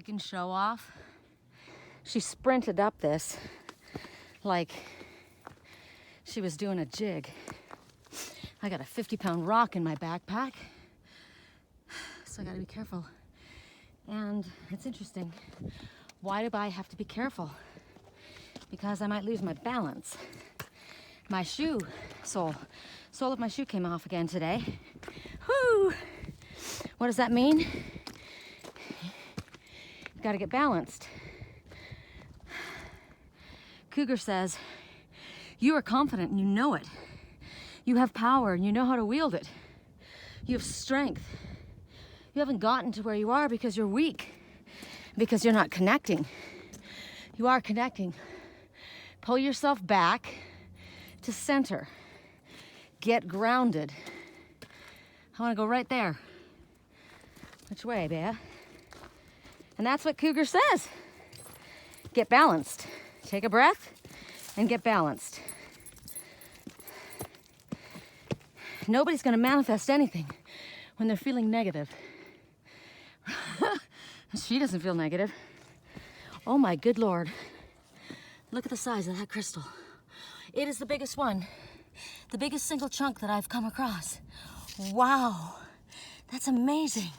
freaking show off. She sprinted up this like she was doing a jig. I got a 50-pound rock in my backpack, so I gotta be careful. And it's interesting. Why do I have to be careful? Because I might lose my balance. My shoe sole of my shoe came off again today. Whoo! What does that mean? You gotta get balanced. Cougar says, you are confident and you know it. You have power and you know how to wield it. You have strength. You haven't gotten to where you are because you're weak, because you're not connecting. You are connecting. Pull yourself back to center. Get grounded. I want to go right there. Which way, Bea? And that's what Cougar says. Get balanced. Take a breath and get balanced. Nobody's going to manifest anything when they're feeling negative. She doesn't feel negative. Oh my good Lord. Look at the size of that crystal. It is the biggest one. The biggest single chunk that I've come across. Wow. That's amazing.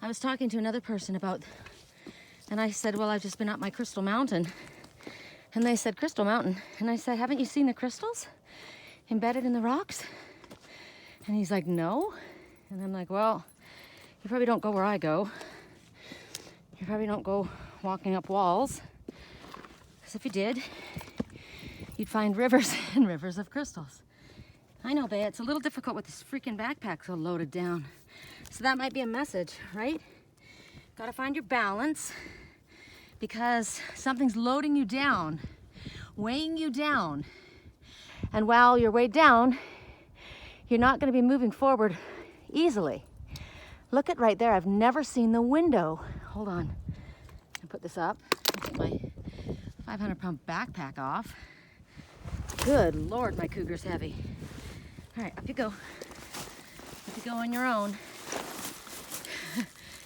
I was talking to another person about, and I said, well, I've just been up my Crystal Mountain. And they said, Crystal Mountain. And I said, haven't you seen the crystals embedded in the rocks? And he's like, no. And I'm like, well, you probably don't go where I go. You probably don't go walking up walls. Because if you did, you'd find rivers and rivers of crystals. I know, Bea, it's a little difficult with this freaking backpack so loaded down. So that might be a message, right? Gotta find your balance because something's loading you down, weighing you down. And while you're weighed down, you're not gonna be moving forward easily. Look at right there, I've never seen the window. Hold on, I'll put this up. I'll take my 500-pound backpack off. Good Lord, my Cougar's heavy. All right, up you go. Up you go on your own.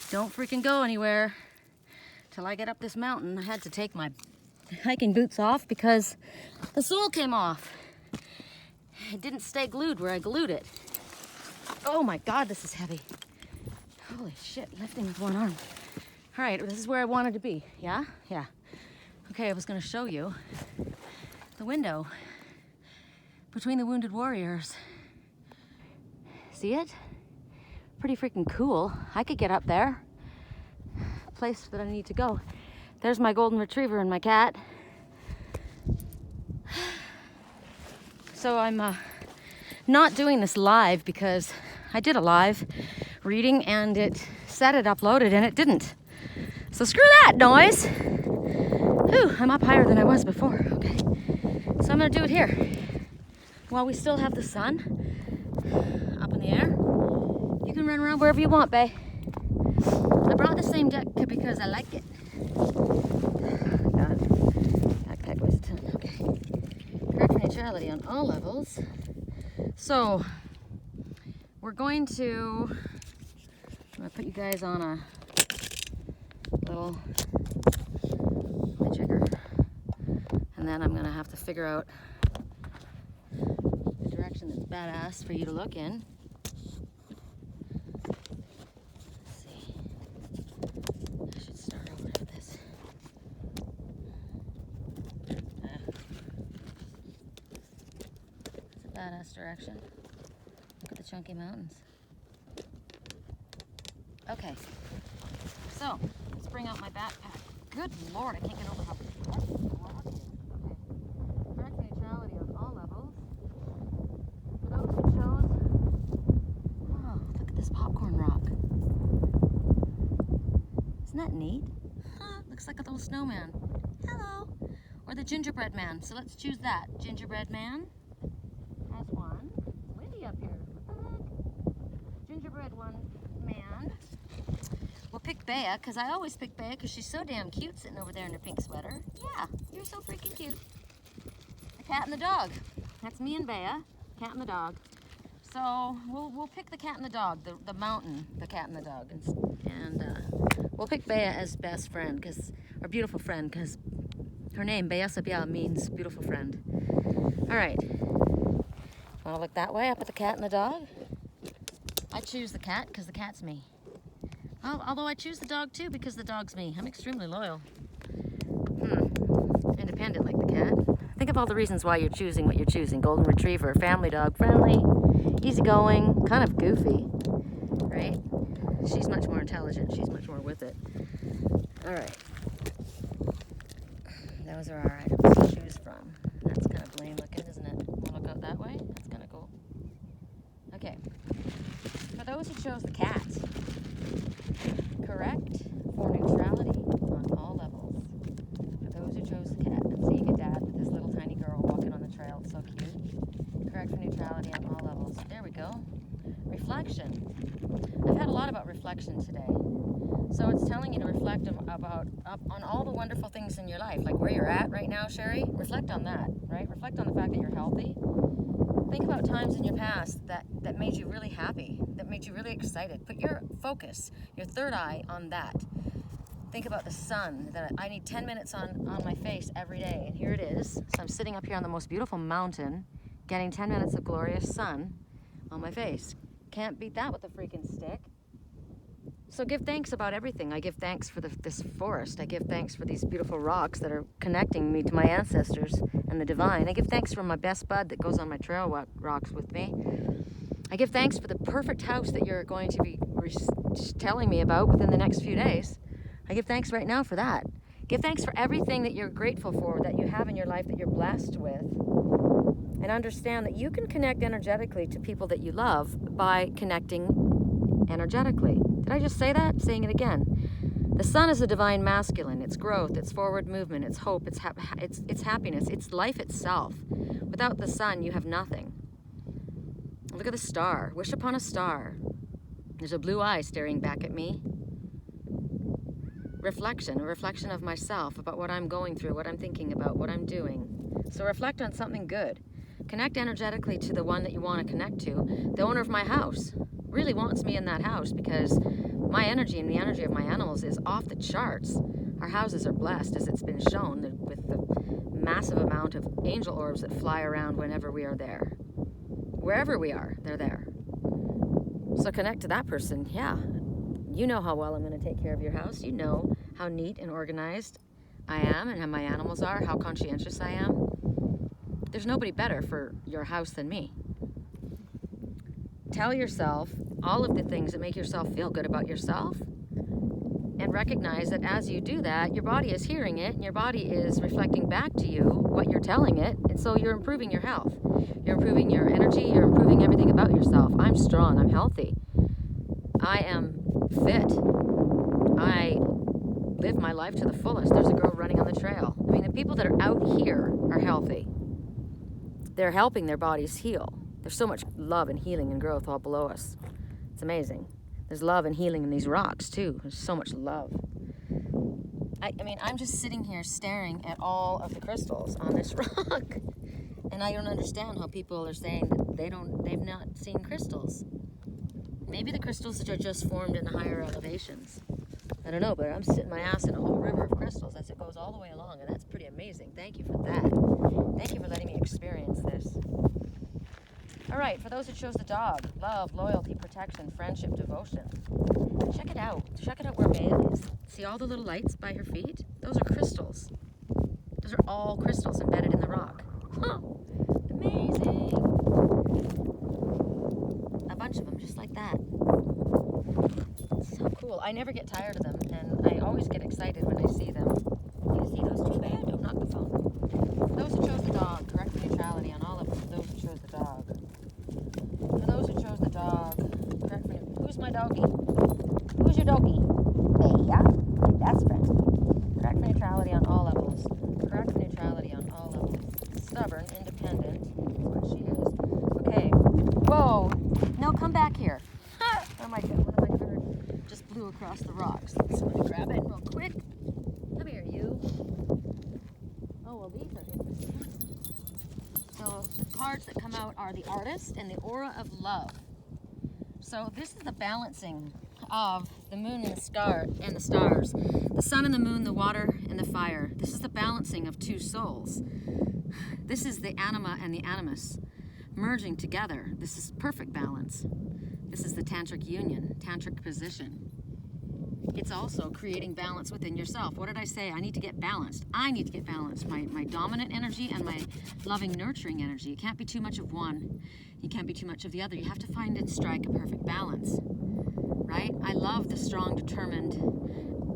Don't freaking go anywhere till I get up this mountain. I had to take my hiking boots off because the sole came off. It didn't stay glued where I glued it. Oh my God, this is heavy. Holy shit, lifting with one arm. All right, this is where I wanted to be, yeah? Yeah. Okay, I was gonna show you the window between the wounded warriors. See it? Pretty freaking cool. I could get up there. Place that I need to go. There's my golden retriever and my cat. So I'm not doing this live because I did a live reading and it said it uploaded and it didn't. So screw that noise. Whew, I'm up higher than I was before. Okay. So I'm gonna do it here. While we still have the sun up in the air. You can run around wherever you want, bae. I brought the same deck because I like it. God, backpack weighs a ton. Okay. Correct neutrality on all levels. So, we're going to, I'm going to put you guys on a little trigger. And then I'm going to have to figure out the direction that's badass for you to look in. Badass direction. Look at the chunky mountains. Okay, so let's bring out my backpack. Good Lord, I can't get over how rock it is. Okay. Correct neutrality on all levels. For those who chose, oh, look at this popcorn rock. Isn't that neat? Huh, looks like a little snowman. Hello. Or the gingerbread man. So let's choose that. Gingerbread man. Has one. It's windy up here. What the heck? Gingerbread one man. We'll pick Bea, because I always pick Bea because she's so damn cute sitting over there in her pink sweater. Yeah, you're so freaking cute. The cat and the dog. That's me and Bea, cat and the dog. So we'll pick the cat and the dog, the mountain, the cat and the dog. And We'll pick Bea as best friend, or beautiful friend, because her name, Bea Sabia, means beautiful friend. All right. Want to look that way, up at the cat and the dog? I choose the cat because the cat's me. Although I choose the dog too because the dog's me. I'm extremely loyal. Independent like the cat. Think of all the reasons why you're choosing what you're choosing. Golden Retriever, family dog, friendly, easygoing, kind of goofy, right? She's much more intelligent. She's much more with it. All right. Those are our items to choose from. That's kind of lame looking, isn't it? Want to look out that way? That's kind of cool. Okay. For those who chose the cat, correct for neutrality on all levels. For those who chose the cat, I'm seeing a dad with this little tiny girl walking on the trail. It's so cute. Correct for neutrality on all levels. There we go. Reflection. I've had a lot about reflection today. So it's telling you to reflect on all the wonderful things in your life, like where you're at right now, Sherry. Reflect on that, right? Reflect on the fact that you're healthy. Think about times in your past that made you really happy, that made you really excited. Put your focus, your third eye on that. Think about the sun, that I need 10 minutes on my face every day, and here it is. So I'm sitting up here on the most beautiful mountain, getting 10 minutes of glorious sun on my face. Can't beat that with a freaking stick. So give thanks about everything. I give thanks for this forest. I give thanks for these beautiful rocks that are connecting me to my ancestors and the divine. I give thanks for my best bud that goes on my trail rocks with me. I give thanks for the perfect house that you're going to be telling me about within the next few days. I give thanks right now for that. Give thanks for everything that you're grateful for, that you have in your life, that you're blessed with. And understand that you can connect energetically to people that you love by connecting energetically. Did I just say that? Saying it again. The sun is a divine masculine. It's growth, it's forward movement, it's hope, it's happiness, it's life itself. Without the sun, you have nothing. Look at the star. Wish upon a star. There's a blue eye staring back at me. Reflection, a reflection of myself, about what I'm going through, what I'm thinking about, what I'm doing. So reflect on something good. Connect energetically to the one that you want to connect to. The owner of my house really wants me in that house because my energy and the energy of my animals is off the charts. Our houses are blessed, as it's been shown, with the massive amount of angel orbs that fly around whenever we are there. Wherever we are, they're there. So connect to that person. Yeah, you know how well I'm going to take care of your house. You know how neat and organized I am and how my animals are, how conscientious I am. There's nobody better for your house than me. Tell yourself all of the things that make yourself feel good about yourself, and recognize that as you do that, your body is hearing it and your body is reflecting back to you what you're telling it, and so you're improving your health. You're improving your energy, you're improving everything about yourself. I'm strong, I'm healthy. I am fit. I live my life to the fullest. There's a girl running on the trail. I mean, the people that are out here are healthy. They're helping their bodies heal. There's so much love and healing and growth all below us. It's amazing. There's love and healing in these rocks too. There's so much love. I mean, I'm just sitting here staring at all of the crystals on this rock. And I don't understand how people are saying that they've not seen crystals. Maybe the crystals are just formed in the higher elevations. I don't know, but I'm sitting my ass in a whole river of crystals as it goes all the way along, and that's pretty amazing. Thank you for that. Thank you for letting me experience this. All right, for those who chose the dog, love, loyalty, protection, friendship, devotion. Check it out. Check it out where Bea is. See all the little lights by her feet? Those are crystals. Those are all crystals embedded in the rock. Huh. Amazing. A bunch of them, just like that. So cool. I never get tired of them, and I always get excited when I see them. You see those two, Bea? Don't knock the phone. Those who chose the dog, correct neutrality on all of them. Those who chose the dog. For those who chose the dog, correct for who's my doggy? Who's your doggy? Bea, my best friend. Correct for neutrality on all levels. Correct for neutrality on all levels. Stubborn, independent. That's what she is. Okay. Whoa. No, come back here. What am I doing? What am I doing? Just blew across the rocks. Somebody grab it real quick. Come here, you. Oh, well, these are interesting. So the cards that come out are the Artist and the Aura of Love. So this is the balancing of the moon and the stars, the sun and the moon, the water and the fire. This is the balancing of two souls. This is the anima and the animus merging together. This is perfect balance. This is the tantric union, tantric position. It's also creating balance within yourself. What did I say? I need to get balanced. I need to get balanced. My dominant energy and my loving, nurturing energy. It can't be too much of one. You can't be too much of the other. You have to find and strike a perfect balance, right? I love the strong, determined,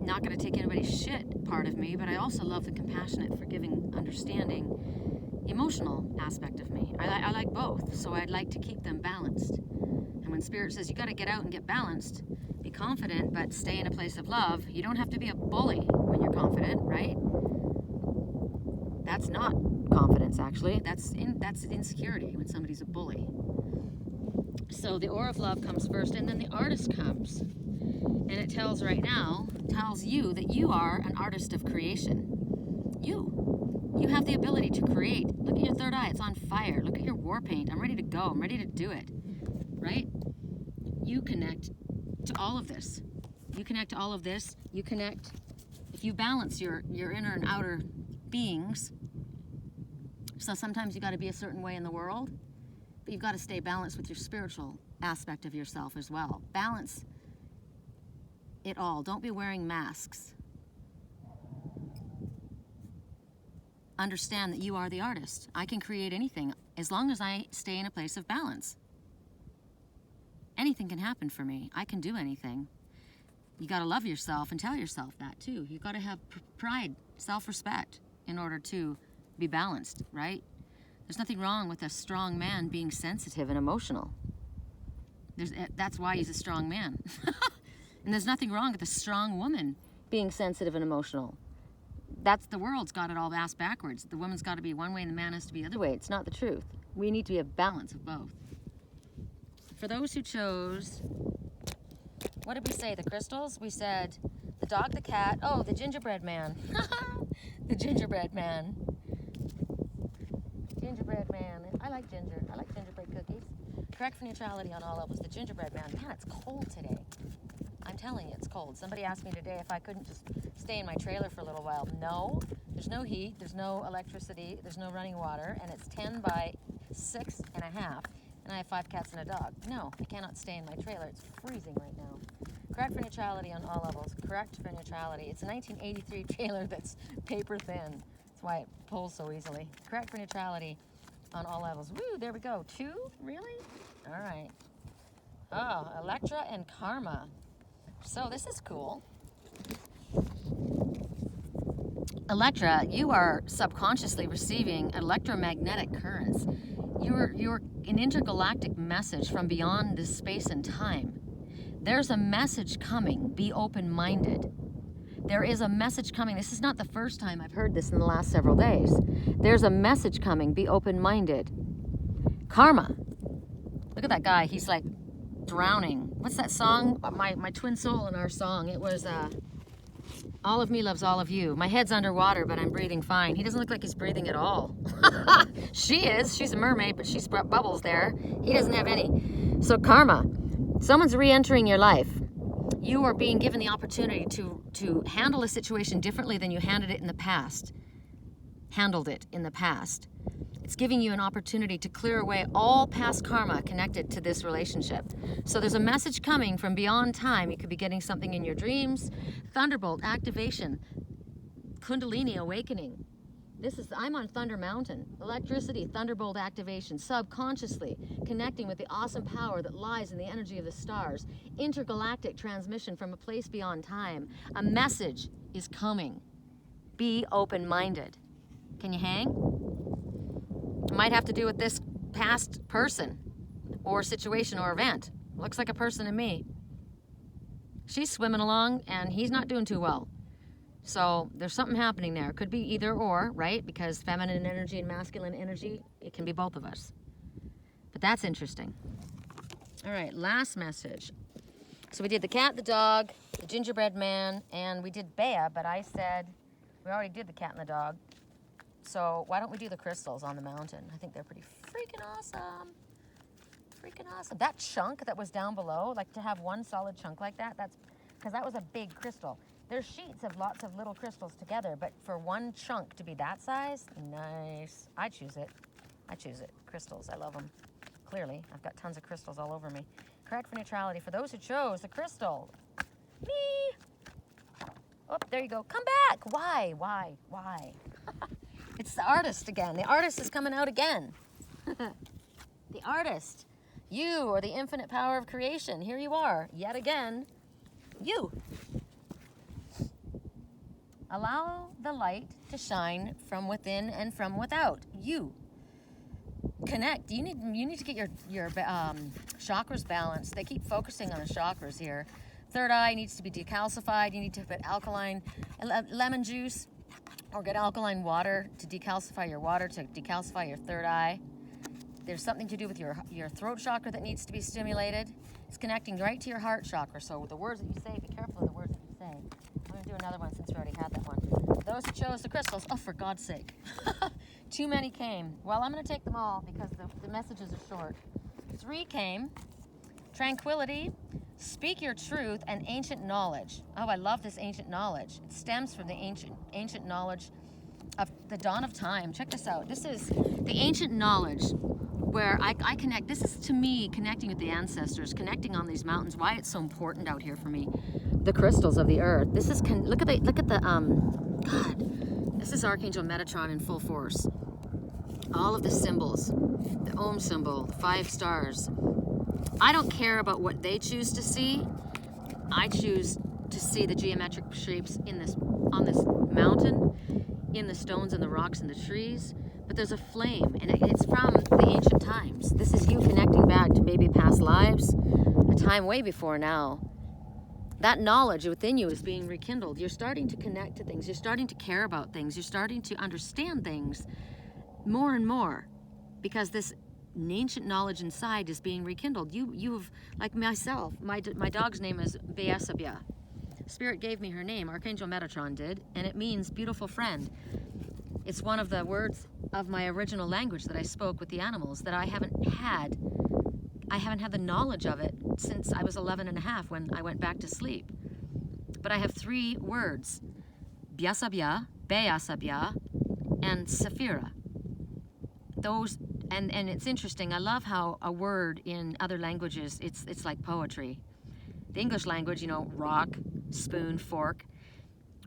not going to take anybody's shit part of me, but I also love the compassionate, forgiving, understanding, emotional aspect of me. I like both, so I'd like to keep them balanced. And when Spirit says you got to get out and get balanced, be confident, but stay in a place of love. You don't have to be a bully when you're confident, right? That's not confidence, actually. That's insecurity when somebody's a bully. So the aura of love comes first, and then the artist comes. And it tells you that you are an artist of creation. You have the ability to create. Look at your third eye, it's on fire. Look at your war paint. I'm ready to go. I'm ready to do it, right? You connect to all of this. You connect to all of this. You connect, if you balance your inner and outer beings, so sometimes you got to be a certain way in the world, but you've got to stay balanced with your spiritual aspect of yourself as well. Balance it all. Don't be wearing masks. Understand that you are the artist. I can create anything as long as I stay in a place of balance. Anything can happen for me. I can do anything. You got to love yourself and tell yourself that too. You got to have pride, self-respect in order to be balanced, right? There's nothing wrong with a strong man being sensitive and emotional. That's why he's a strong man. And there's nothing wrong with a strong woman being sensitive and emotional. That's the world's got it all ass backwards. The woman's got to be one way and the man has to be the other way. It's not the truth. We need to be a balance of both. For those who chose, what did we say? The crystals? We said the dog, the cat. Oh, the gingerbread man. The gingerbread man. Gingerbread man. I like ginger. I like gingerbread cookies. Correct for neutrality on all levels. The gingerbread man. Man, it's cold today. I'm telling you, it's cold. Somebody asked me today if I couldn't just stay in my trailer for a little while. No, there's no heat, there's no electricity, there's no running water, and it's 10 by 6 and a half, and I have 5 cats and a dog. No, I cannot stay in my trailer. It's freezing right now. Correct for neutrality on all levels. Correct for neutrality. It's a 1983 trailer that's paper thin. That's why it pulls so easily. Correct for neutrality on all levels. Woo, there we go. 2? Really? All right. Oh, Electra and Karma. So this is cool. Electra, you are subconsciously receiving electromagnetic currents. You're an intergalactic message from beyond this space and time. There's a message coming. Be open-minded. There is a message coming. This is not the first time I've heard this in the last several days. There's a message coming. Be open-minded. Karma. Look at that guy. He's like drowning. What's that song? My twin soul in our song. It was all of me loves all of you. My head's underwater, but I'm breathing fine. He doesn't look like he's breathing at all. She is. She's a mermaid, but she's got bubbles there. He doesn't have any. So karma. Someone's re-entering your life. You are being given the opportunity to handle a situation differently than you handled it in the past. It's giving you an opportunity to clear away all past karma connected to this relationship. So there's a message coming from beyond time. You could be getting something in your dreams. Thunderbolt activation. Kundalini awakening. I'm on Thunder Mountain. Electricity, thunderbolt activation, subconsciously connecting with the awesome power that lies in the energy of the stars. Intergalactic transmission from a place beyond time. A message is coming. Be open-minded. Can you hang? It might have to do with this past person or situation or event. Looks like a person to me. She's swimming along and he's not doing too well. So there's something happening there. Could be either or, right? Because feminine energy and masculine energy, it can be both of us. But that's interesting. All right, last message. So we did the cat, the dog, the gingerbread man, and we did Bea, but I said we already did the cat and the dog. So why don't we do the crystals on the mountain? I think they're pretty freaking awesome. Freaking awesome. That chunk that was down below, like to have one solid chunk like that, because that was a big crystal. There's sheets of lots of little crystals together, but for one chunk to be that size, nice. I choose it. I choose it. Crystals, I love them. Clearly, I've got tons of crystals all over me. Correct for neutrality. For those who chose the crystal, me. Oh, there you go. Come back. Why? It's the artist again. The artist is coming out again. The artist. You or the infinite power of creation. Here you are, yet again. You. Allow the light to shine from within and from without. You. Connect. You need to get your chakras balanced. They keep focusing on the chakras here. Third eye needs to be decalcified. You need to put alkaline lemon juice or get alkaline water to decalcify your water, to decalcify your third eye. There's something to do with your throat chakra that needs to be stimulated. It's connecting right to your heart chakra. So with the words that you say, be careful of the words that you say. I'm going to do another one since we already had that one. Those who chose the crystals, oh, for God's sake. Too many came. Well, I'm going to take them all because the messages are short. 3 came. Tranquility, speak your truth, and ancient knowledge. Oh, I love this ancient knowledge. It stems from the ancient knowledge of the dawn of time. Check this out. This is the ancient knowledge where I connect. This is, to me, connecting with the ancestors, connecting on these mountains. Why it's so important out here for me. The crystals of the earth. This is look at the God. This is Archangel Metatron in full force. All of the symbols, the Om symbol, the 5 stars. I don't care about what they choose to see. I choose to see the geometric shapes on this mountain, in the stones and the rocks and the trees. But there's a flame, and it's from the ancient times. This is you connecting back to maybe past lives, a time way before now. That knowledge within you is being rekindled. You're starting to connect to things. You're starting to care about things. You're starting to understand things more and more, because this ancient knowledge inside is being rekindled. You've, like myself, my dog's name is Beasabia. Spirit gave me her name, Archangel Metatron did, and it means beautiful friend. It's one of the words of my original language that I spoke with the animals that I haven't had the knowledge of it since I was 11 and a half when I went back to sleep. But I have 3 words, Biasabia, Beasabia, and Saphira. Those, and it's interesting, I love how a word in other languages, it's like poetry. The English language, you know, rock, spoon, fork.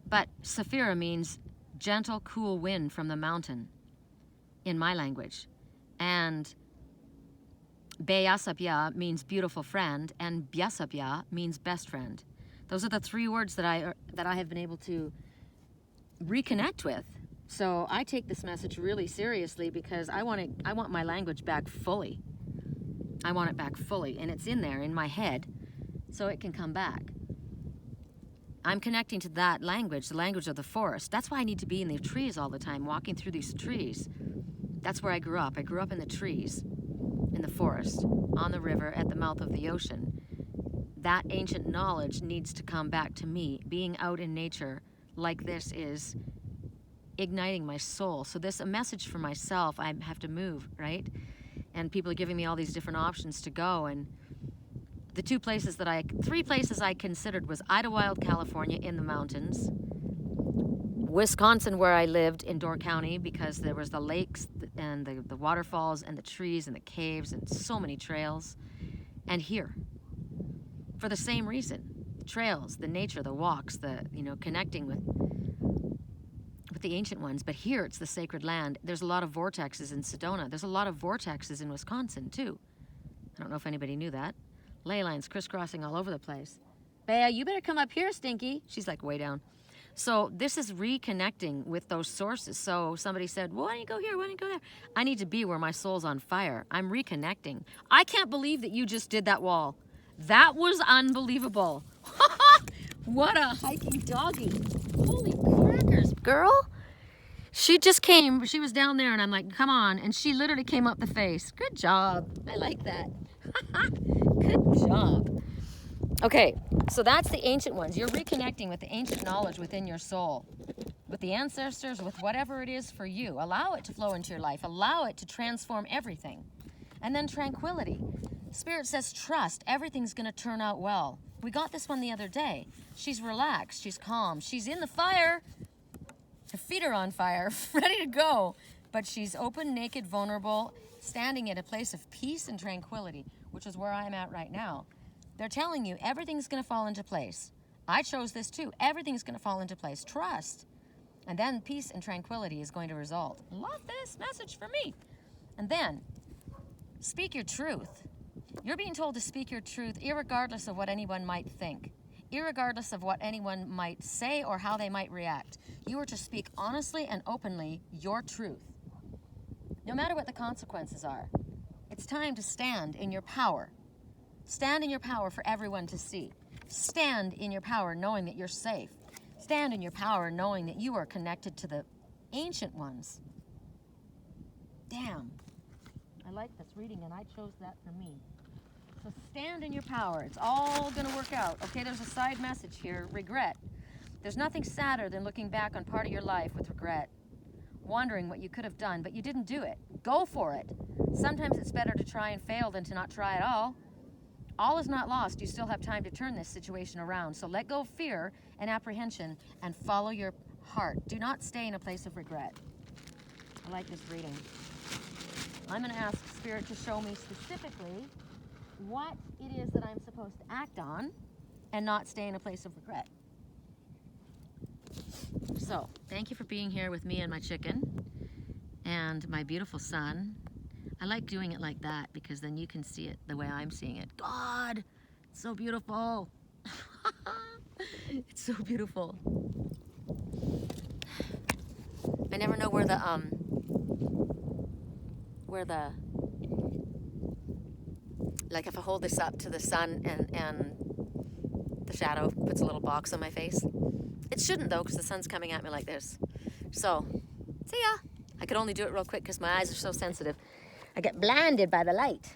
But Saphira means gentle, cool wind from the mountain in my language. And Beasabia means beautiful friend, and Biasabia means best friend. Those are the 3 words that I have been able to reconnect with. So I take this message really seriously because I want my language back fully. I want it back fully, and it's in there in my head, so it can come back. I'm connecting to that language, the language of the forest. That's why I need to be in the trees all the time, walking through these trees. That's where I grew up. I grew up in the trees, in the forest, on the river, at the mouth of the ocean. That ancient knowledge needs to come back to me. Being out in nature like this is igniting my soul. So this, a message for myself, I have to move, right? And people are giving me all these different options to go, and the 3 places I considered was Idlewild, California, in the mountains, Wisconsin, where I lived in Door County, because there was the lakes and the waterfalls and the trees and the caves and so many trails, and here, for the same reason, the trails, the nature, the walks, connecting with the ancient ones. But here it's the sacred land. There's a lot of vortexes in Sedona. There's a lot of vortexes in Wisconsin too. I don't know if anybody knew that. Ley lines crisscrossing all over the place. Bea, you better come up here, Stinky. She's like way down. So this is reconnecting with those sources. So somebody said, well, why don't you go here? Why don't you go there? I need to be where my soul's on fire. I'm reconnecting. I can't believe that you just did that wall. That was unbelievable. What a hiking doggy. Holy crackers, girl. She just came. She was down there, and I'm like, come on. And she literally came up the face. Good job. I like that. Good job. Okay, so that's the ancient ones. You're reconnecting with the ancient knowledge within your soul, with the ancestors, with whatever it is for you. Allow it to flow into your life. Allow it to transform everything. And then tranquility. Spirit says trust. Everything's going to turn out well. We got this one the other day. She's relaxed. She's calm. She's in the fire. Her feet are on fire, ready to go. But she's open, naked, vulnerable, standing at a place of peace and tranquility, which is where I'm at right now. They're telling you everything's going to fall into place. I chose this too. Everything's going to fall into place. Trust. And then peace and tranquility is going to result. Love this message for me. And then, speak your truth. You're being told to speak your truth irregardless of what anyone might think, irregardless of what anyone might say or how they might react. You are to speak honestly and openly your truth, no matter what the consequences are. It's time to stand in your power. Stand in your power for everyone to see. Stand in your power knowing that you're safe. Stand in your power knowing that you are connected to the ancient ones. Damn. I like this reading, and I chose that for me. So stand in your power. It's all going to work out. Okay, there's a side message here. Regret. There's nothing sadder than looking back on part of your life with regret, wondering what you could have done, but you didn't do it. Go for it. Sometimes it's better to try and fail than to not try at all. All is not lost. You still have time to turn this situation around. So let go of fear and apprehension and follow your heart. Do not stay in a place of regret. I like this reading. I'm going to ask Spirit to show me specifically what it is that I'm supposed to act on and not stay in a place of regret. So, thank you for being here with me and my chicken and my beautiful son. I like doing it like that because then you can see it the way I'm seeing it. God, it's so beautiful. It's so beautiful. I never know where the like if I hold this up to the sun and the shadow puts a little box on my face. It shouldn't though, because the sun's coming at me like this. So, see ya. I could only do it real quick because my eyes are so sensitive. I get blinded by the light.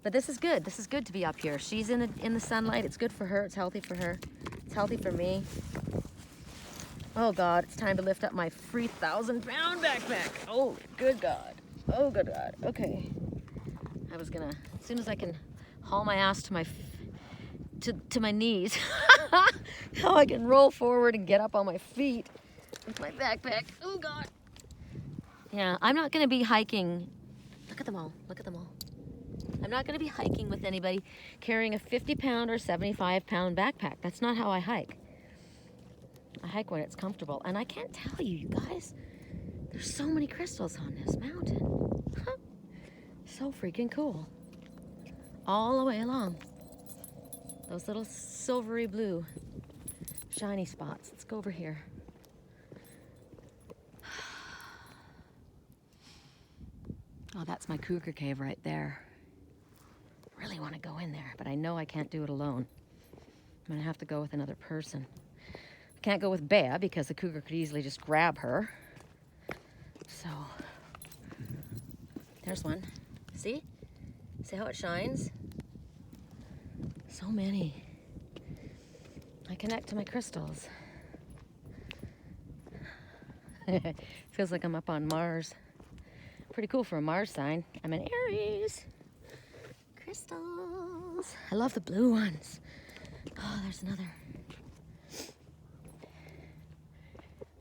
But this is good. This is good to be up here. She's in the sunlight. It's good for her. It's healthy for her. It's healthy for me. Oh God, it's time to lift up my 3,000-pound backpack. Oh, good God. Oh, good God. Okay. I was gonna, as soon as I can haul my ass to my knees, how I can roll forward and get up on my feet with my backpack. Oh God. Yeah, I'm not gonna be hiking. Look at them all. Look at them all. I'm not gonna be hiking with anybody carrying a 50-pound or 75-pound backpack. That's not how I hike. I hike when it's comfortable. And I can't tell you, you guys, there's so many crystals on this mountain. So freaking cool. All the way along. Those little silvery blue shiny spots. Let's go over here. Oh, that's my cougar cave right there. Really want to go in there, but I know I can't do it alone. I'm going to have to go with another person. I can't go with Bea because the cougar could easily just grab her. So, there's one. See? See how it shines? So many. I connect to my crystals. Feels like I'm up on Mars. Pretty cool for a Mars sign. I'm an Aries. Crystals. I love the blue ones. Oh, there's another.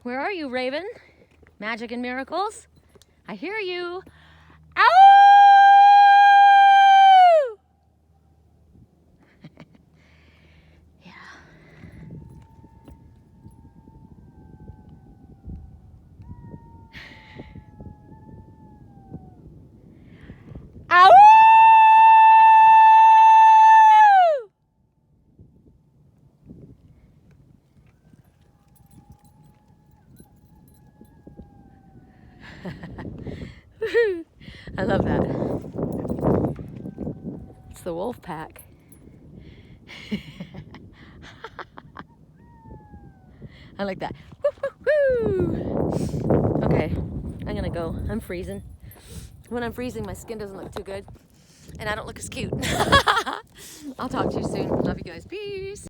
Where are you, Raven? Magic and miracles? I hear you. Ow! Yeah. Ow! I love that. It's the wolf pack. I like that. Woo, woo, woo. Okay, I'm gonna go. I'm freezing. When I'm freezing, my skin doesn't look too good, and I don't look as cute. I'll talk to you soon. Love you guys. Peace.